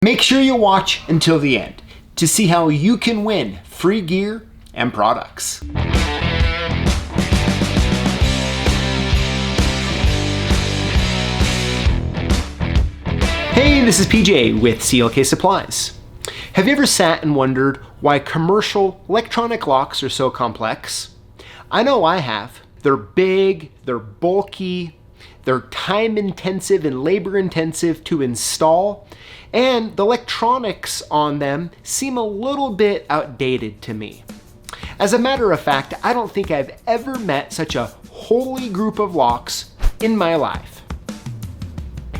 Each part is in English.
Make sure you watch until the end to see how you can win free gear and products. Hey, this is PJ with CLK Supplies. Have you ever sat and wondered why commercial electronic locks are so complex? I know I have. They're big, they're bulky, they're time intensive and labor intensive to install, and the electronics on them seem a little bit outdated to me. As a matter of fact, I don't think I've ever met such a holy group of locks in my life.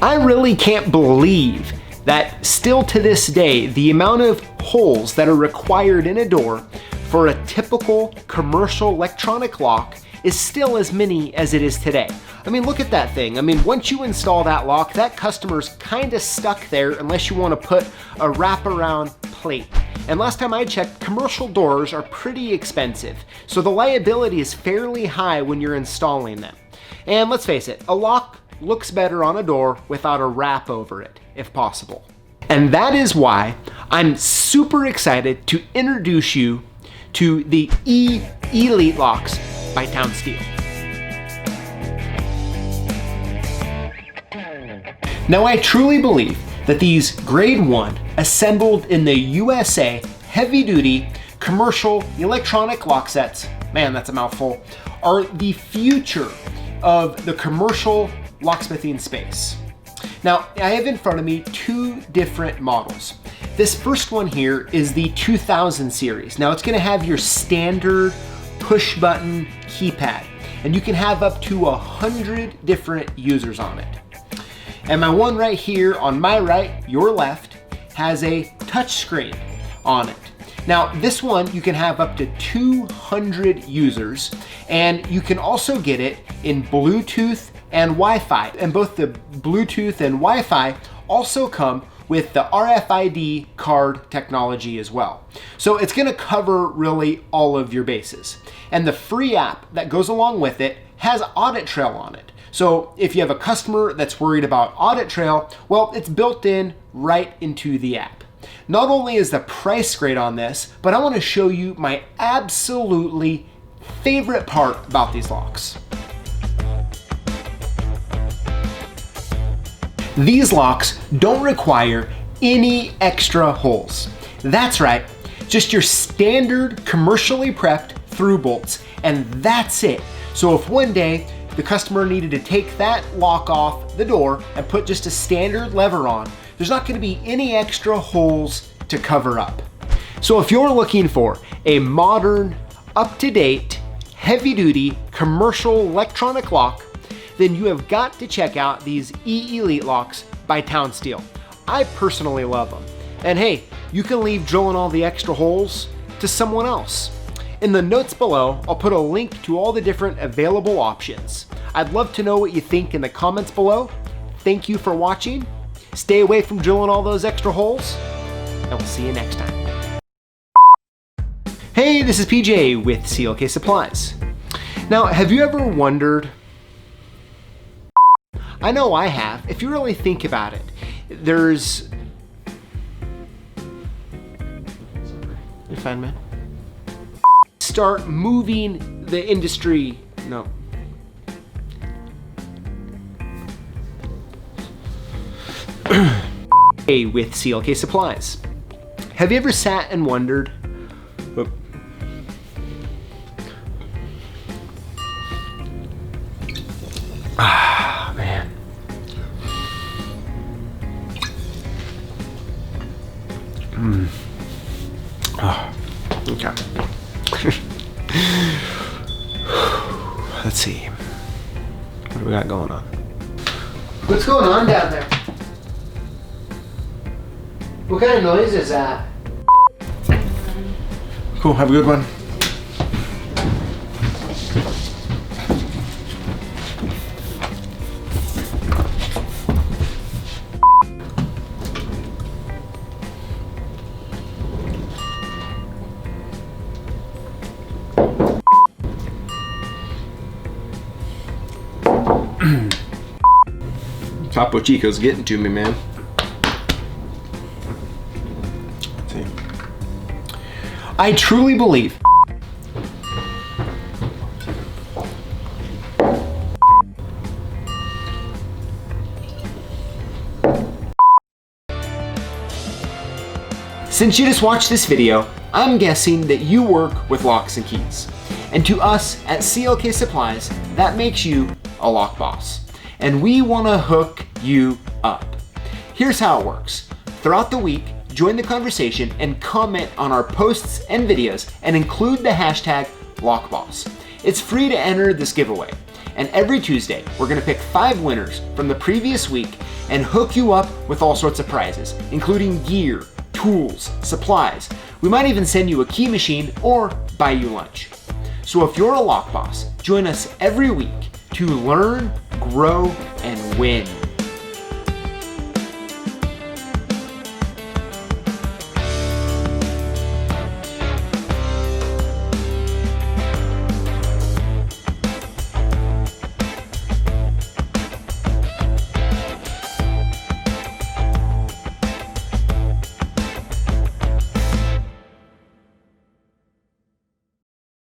I really can't believe that still to this day, the amount of holes that are required in a door for a typical commercial electronic lock is still as many as it is today. I mean, look at that thing. I mean, once you install that lock, that customer's kind of stuck there unless you want to put a wraparound plate. And last time I checked, commercial doors are pretty expensive, so the liability is fairly high when you're installing them. And let's face it, a lock looks better on a door without a wrap over it, if possible. And that is why I'm super excited to introduce you to the E-Elite locks by Townsteel. Now, I truly believe that these grade 1, assembled in the USA, heavy-duty commercial electronic lock sets, man, that's a mouthful, are the future of the commercial locksmithing space. Now, I have in front of me two different models. This first one here is the 2000 series. Now, it's gonna have your standard push button keypad, and you can have up to 100 different users on it. And my one right here on my right, your left, has a touch screen on it. Now, this one, you can have up to 200 users, and you can also get it in Bluetooth and Wi-Fi. And both the Bluetooth and Wi-Fi also come with the RFID card technology as well. So it's gonna cover really all of your bases. And the free app that goes along with it has Audit Trail on it. So if you have a customer that's worried about Audit Trail, well, it's built in right into the app. Not only is the price great on this, but I wanna show you my absolutely favorite part about these locks. These locks don't require any extra holes. That's right, just your standard commercially prepped through bolts, and that's it. So if one day the customer needed to take that lock off the door and put just a standard lever on, there's not gonna be any extra holes to cover up. So if you're looking for a modern, up-to-date, heavy-duty commercial electronic lock, then you have got to check out these E-Elite locks by Townsteel. I personally love them. And hey, you can leave drilling all the extra holes to someone else. In the notes below, I'll put a link to all the different available options. I'd love to know what you think in the comments below. Thank you for watching. Stay away from drilling all those extra holes, and we'll see you next time. Hey, this is PJ with CLK Supplies. Now, have you ever wondered, I know I have, if you really think about it, there's... You fine, man? Start moving the industry, no. Hey, with CLK Supplies. Have you ever sat and wondered, man. Oh, okay. Let's see. What do we got going on? What's going on down there? What kind of noise is that? Cool, have a good one. Topo Chico's getting to me, man. See. I truly believe since you just watched this video, I'm guessing that you work with locks and keys. And to us at CLK Supplies, that makes you a lock boss. And we wanna hook you up. Here's how it works. Throughout the week, join the conversation and comment on our posts and videos and include the hashtag LockBoss. It's free to enter this giveaway. And every Tuesday, we're gonna pick 5 winners from the previous week and hook you up with all sorts of prizes, including gear, tools, supplies. We might even send you a key machine or buy you lunch. So if you're a lock boss, join us every week to learn, grow, and win.